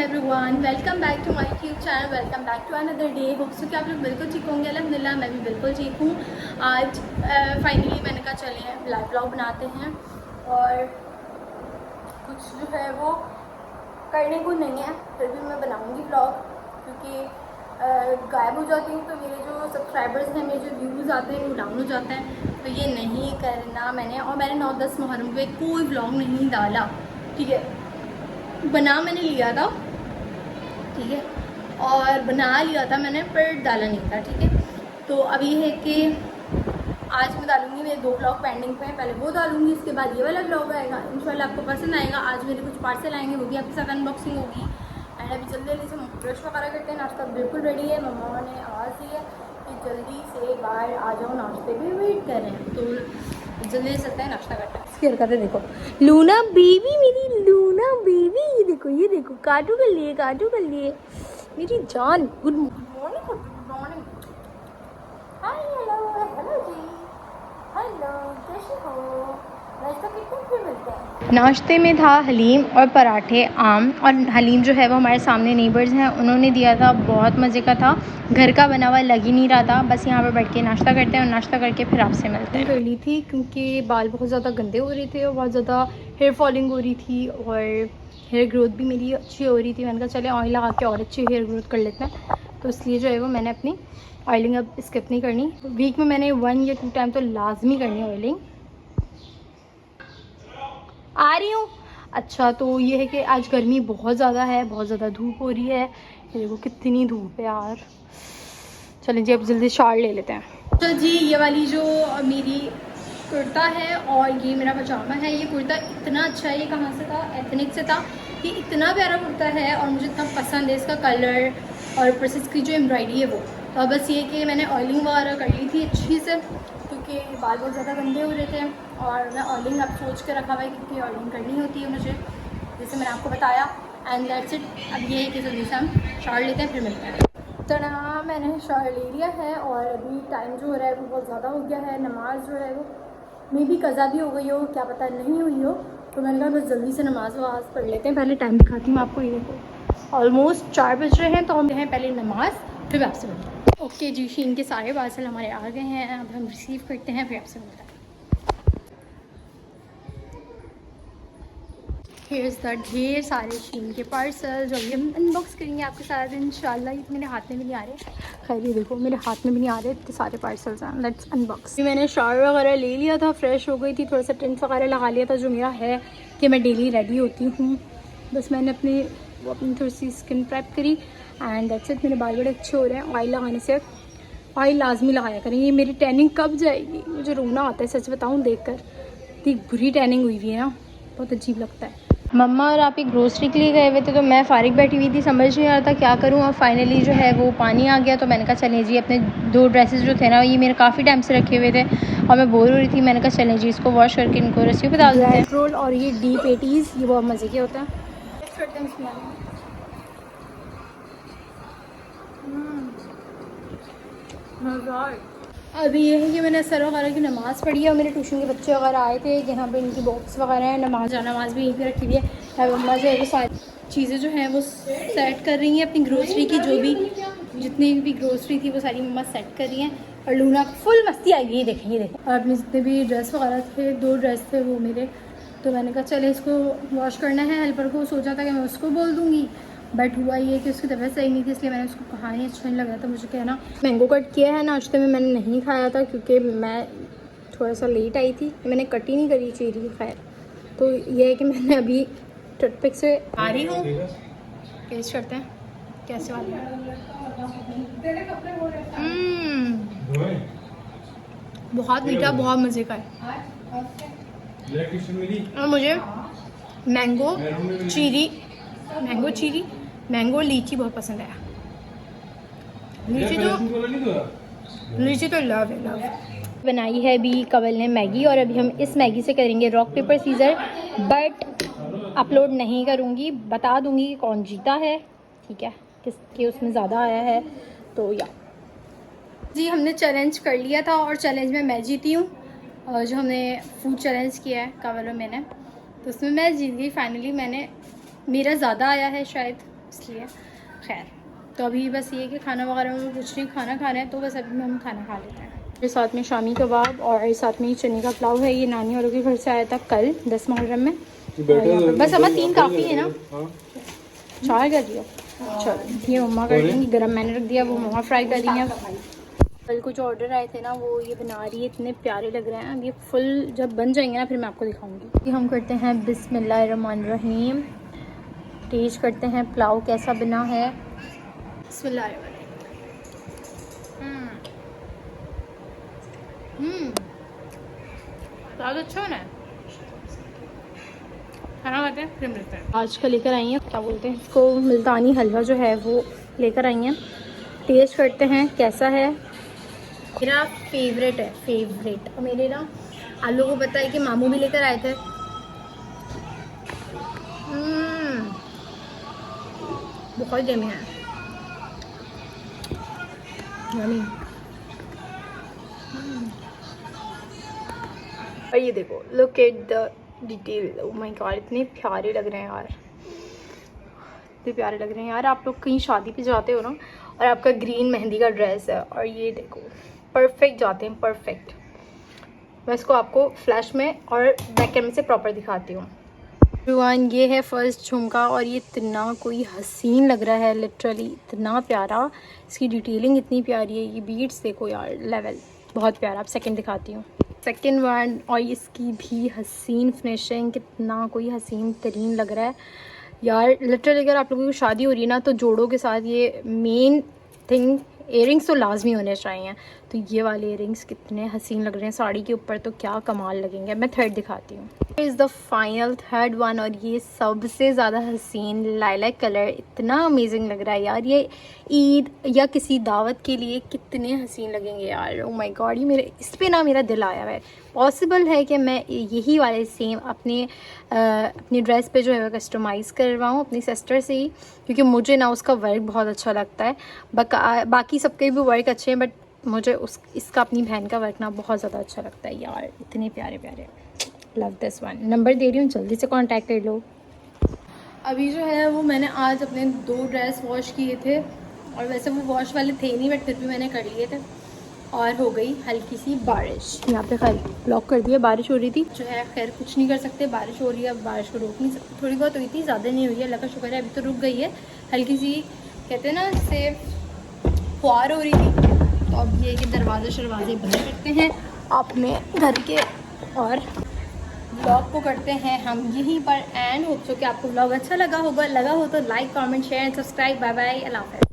Everyone, welcome back to my YouTube channel. Welcome back to another day. Hope so कि आप लोग बिल्कुल ठीक होंगे। अल्हम्दुलिल्लाह मैं भी बिल्कुल ठीक हूँ। आज फाइनली मैंने कहा चले हैं लाइव ब्लॉग बनाते हैं और कुछ जो है वो करने को नहीं है, फिर भी मैं बनाऊँगी ब्लॉग क्योंकि गायब हो जाती हूँ तो मेरे जो सब्सक्राइबर्स हैं, मेरे जो व्यूज़ आते हैं वो डाउन हो जाते हैं। तो ये नहीं करना मैंने, और मैंने 9-10 मुहर्रम पे कोई ब्लॉग नहीं डाला। ठीक है, बना मैंने लिया था, ठीक है, और बना लिया था मैंने पर डाला नहीं था। ठीक है, तो अभी है कि आज मैं डालूंगी, मेरे 2 ब्लॉग पेंडिंग पे हैं, पहले वो डालूंगी, इसके बाद ये वाला ब्लॉग आएगा। इंशाल्लाह आपको पसंद आएगा। आज मेरे कुछ पार्सल आएंगे, वो भी आपके साथ अनबॉक्सिंग होगी। एंड अभी जल्दी जल्दी से ब्रश वगैरह करते हैं। नाश्ता बिल्कुल रेडी है, मम्मा ने आवाज़ दी है कि जल्दी से बाहर आ जाओ, नाश्ते भी वेट कर रहे हैं, तो जल्दी से सकते हैं नाश्ता करते हैं। इसकी हरकतें देखो, लूना बेबी, मेरी लूना बेबी, ये देखो काटू कर लिए मेरी जान। गुड मॉर्निंग, गुड मॉर्निंग, हाय, हेलो जी, हेलो, कैसे हो? नाश्ता कितने फिर मिलते हैं? नाश्ते में था हलीम और पराठे, आम, और हलीम जो है वो हमारे सामने नेबर्स हैं, उन्होंने दिया था, बहुत मज़े का था, घर का बना हुआ लग ही नहीं रहा था। बस यहाँ पर बैठ के नाश्ता करते हैं और नाश्ता करके फिर आपसे मिलते हैं। कर ली थी क्योंकि बाल बहुत ज़्यादा गंदे हो रहे थे और बहुत ज़्यादा हेयर फॉलिंग हो रही थी और हेयर ग्रोथ भी मेरी अच्छी हो रही थी। मैंने कहा चले ऑयल लगा के और अच्छी हेयर ग्रोथ कर लेते हैं, तो इसलिए जो है वो मैंने अपनी ऑयलिंग अब स्किप नहीं करनी। वीक में मैंने 1 या 2 टाइम तो लाजमी करनी है ऑयलिंग। आ रही हूँ। अच्छा, तो ये है कि आज गर्मी बहुत ज़्यादा है, बहुत ज़्यादा धूप हो रही है। ये देखो कितनी धूप है यार। चलें जी, अब जल्दी शार ले लेते हैं। तो जी, ये वाली जो मेरी कुर्ता है और ये मेरा पजामा है। ये कुर्ता इतना अच्छा है, ये कहाँ से था? एथनिक से था। ये इतना प्यारा कुर्ता है और मुझे इतना पसंद है इसका कलर और ऊपर से इसकी जो एम्ब्रॉयडरी है वो। तो बस ये कि मैंने ऑयलिंग वगैरह कर ली थी अच्छी से क्योंकि बाल बहुत ज़्यादा गंदे हो रहे थे और मैं ऑयलिंग अब सोच के रखा हुआ है क्योंकि ऑयलिंग करनी होती है मुझे, जैसे मैंने आपको बताया। And that's it. अब ये है कि जल्दी से हम शार लेते हैं, फिर मिलते हैं। तो ना मैंने शार ले लिया है और अभी टाइम जो हो रहा है वो बहुत ज़्यादा हो गया है। नमाज़ जो है वो मे भी कज़ा भी हो गई हो, क्या पता नहीं हुई हो, तो मैंने कहा बस जल्दी से नमाज़ वमाज़ पढ़ लेते हैं। पहले टाइम दिखाती हूँ आपको, ये देखो ऑलमोस्ट 4 बज रहे हैं, तो हम हैं पहले नमाज़, फिर आपसे मिलते हैं। ओके जी, शीन के सारे पार्सल हमारे आ गए हैं, अब हम रिसीव करते हैं, फिर आपसे मिलते हैं। हेयर्स द ढेर सारे शीन के पार्सल जो अभी हम अनबॉक्स करेंगे आपके साथ इंशाल्लाह। ये मेरे हाथ में भी नहीं आ रहे, खैर ये देखो मेरे हाथ में भी नहीं आ रहे, इतने सारे पार्सल्स हैं। Let's unbox. मैंने शावर वगैरह ले लिया था, फ्रेश हो गई थी, थोड़ा सा टेंट वगैरह लगा लिया था जो मेरा है कि मैं डेली रेडी होती हूँ। बस मैंने अपनी थोड़ी सी स्किन प्रेप करी एंड दैट्स इट। मेरे बाल बड़े अच्छे हो रहे हैं। ऑयल लगाने से, ऑयल लाजमी लगाया करें। ये मेरी टैनिंग कब जाएगी? मुझे रोना आता है सच बताऊँ देख कर, इतनी बुरी टैनिंग हुई हुई है ना, बहुत अजीब लगता है। मम्मा और आप ही ग्रोसरी के लिए गए हुए थे तो मैं फ़ारिग बैठी हुई थी, समझ नहीं आ रहा था क्या करूँ। और फाइनली जो है वो पानी आ गया, तो मैंने कहा चलें जी, अपने 2 ड्रेसेस जो थे ना, ये मेरे काफ़ी टाइम से रखे हुए थे और मैं बोर हो रही थी। मैंने कहा चलें जी, इसको वॉश करके इनको रेसिपी बता देते हैं। रोल और ये डी पेटीज़, ये बहुत मज़े के होते हैं। अभी ये है कि मैंने असर वगैरह की नमाज़ पढ़ी है और मेरे ट्यूशन के बच्चे वगैरह आए थे, यहाँ पे इनकी बॉक्स वगैरह है, नमाज भी यहीं पे रखी हुई है। मम्मा जो है वो सारी चीज़ें जो हैं वो सेट कर रही हैं अपनी ग्रोसरी की, जो भी जितनी भी ग्रोसरी थी वो सारी मम्मा सेट कर रही हैं। और लूना फुल मस्ती आई, ये देखें और अपने जितने भी ड्रेस वगैरह थे, 2 ड्रेस थे वो मेरे, तो मैंने कहा चले इसको वॉश करना है। हेल्पर को सोचा था कि मैं उसको बोल दूँगी, बट हुआ ये कि उसकी तबीयत सही नहीं थी, इसलिए मैंने उसको कहा नहीं, अच्छा नहीं लग रहा था मुझे कहना। मैंगो कट किया है, नाश्ते में मैंने नहीं खाया था क्योंकि मैं थोड़ा सा लेट आई थी, मैंने कट ही नहीं करी चीरी। खैर, तो ये है कि मैंने अभी टूथपिक से आ रही हूँ। टेस्ट करते हैं कैसे वाली है। बहुत मीठा, बहुत मज़े का है। और मुझे मैंगो चीरी, मैंगो लीची बहुत पसंद है। लीची तो लव है, लव। बनाई है अभी कवल ने मैगी और अभी हम इस मैगी से करेंगे rock paper scissor, but upload नहीं करूँगी, बता दूँगी कि कौन जीता है, ठीक है, किसके उसमें ज़्यादा आया है। तो या जी, हमने चैलेंज कर लिया था और चैलेंज में मैं जीती हूँ। और जो हमने फूड चैलेंज किया है कवल और मैंने, तो उसमें मैं जीत गई फाइनली। मेरा ज़्यादा आया है शायद, इसलिए खैर। तो अभी बस ये कि खाना वगैरह में कुछ नहीं, खाना खाना है तो बस अभी हम खाना खा लेते हैं। मेरे साथ में शामी कबाब और साथ में चने का पुलाव है। ये नानी वालों के घर से आया था कल 10 मुहर्रम में। बस अम्मा 3 काफ़ी है ना, 4 कर दिया। चलो ये मम्मा कर देंगी, गरम मैंने रख दिया, वो मम्मा फ्राई कर रही हैं। कल कुछ ऑर्डर आए थे ना, वो ये बना रही है, इतने प्यारे लग रहे हैं। अब ये फुल जब बन जाएंगे ना फिर मैं आपको दिखाऊंगी। हम करते हैं बिस्मिल्लाहिर्रहमानिर्रहीम, टेस्ट करते हैं पुलाव कैसा बना है। बिस्मिल्लाहिर्रहमानिर्रहीम। पुलाव अच्छा होना है, खाना खाते हैं फिर मिलते हैं। आज का लेकर आई हैं, क्या बोलते हैं इसको, मुल्तानी हलवा जो है वो लेकर आई हैं। टेस्ट करते हैं कैसा है। मेरा फेवरेट है, फेवरेट। और मेरे ना आप लोगों को पता है कि मामू भी लेकर आए थे। बहुत जमी है, यम्मी। और ये देखो, look at the detail, oh my God, इतने प्यारे लग रहे हैं यार, इतने प्यारे लग रहे हैं यार। आप लोग कहीं शादी पे जाते हो ना और आपका ग्रीन मेहंदी का ड्रेस है और ये देखो परफेक्ट जाते हैं, परफेक्ट। मैं इसको आपको फ्लैश में और बैक कैमरे से प्रॉपर दिखाती हूँ। एवरीवन, ये है फर्स्ट झुमका और ये इतना कोई हसीन लग रहा है, लिटरली इतना प्यारा। इसकी डिटेलिंग इतनी प्यारी है, ये बीड्स देखो यार, लेवल बहुत प्यारा। आप सेकंड दिखाती हूँ, सेकंड वन, और इसकी भी हसीन फिनिशिंग, कितना कोई हसीन तरीन लग रहा है यार। लिटरली अगर आप लोगों की शादी हो रही है ना तो जोड़ों के साथ ये मेन थिंग, इयरिंग्स तो लाजमी होने चाहिए। तो ये वाले इयरिंग्स कितने हसीन लग रहे हैं साड़ी के ऊपर, तो क्या कमाल लगेंगे। मैं थर्ड दिखाती हूँ, is the final third one, और ये सबसे ज़्यादा हसीन लाइलैक कलर, इतना अमेजिंग लग रहा है यार। ये ईद या किसी दावत के लिए कितने हसीन लगेंगे यार। ओह माय गॉड, ये मेरे इस पे ना मेरा दिल आया है। पॉसिबल है कि मैं यही वाले सेम अपनी ड्रेस पे जो है वो कस्टमाइज़ करवाऊँ अपनी सिस्टर से ही, क्योंकि मुझे ना उसका वर्क बहुत अच्छा लगता है। बाकी सबके भी वर्क अच्छे हैं, बट मुझे इसका अपनी बहन का वर्क ना बहुत ज़्यादा अच्छा लगता है यार। इतने प्यारे प्यारे, लव दिस वन। नंबर दे रही हूँ, जल्दी से कांटेक्ट कर लो। अभी जो है वो मैंने आज अपने 2 ड्रेस वॉश किए थे, और वैसे वो वॉश वाले थे नहीं बट फिर भी मैंने कर लिए थे। और हो गई हल्की सी बारिश, यहाँ पे खैर ब्लॉक कर दिया, बारिश हो रही थी जो है, खैर कुछ नहीं कर सकते, बारिश हो रही है, अब बारिश को रोक नहीं सकते। थोड़ी बहुत हुई थी, ज़्यादा नहीं हुई है, अल्लाह का शुक्र है अभी तो रुक गई है। हल्की सी कहते हैं ना से फुहार हो रही थी। तो अब ये कि दरवाजे बंद करते हैं अपने घर के, और ब्लॉग को करते हैं हम यहीं पर एंड। होप सो कि आपको ब्लॉग अच्छा लगा होगा, लगा हो तो like comment share and subscribe. Bye bye, अल्लाह हाफ़िज़।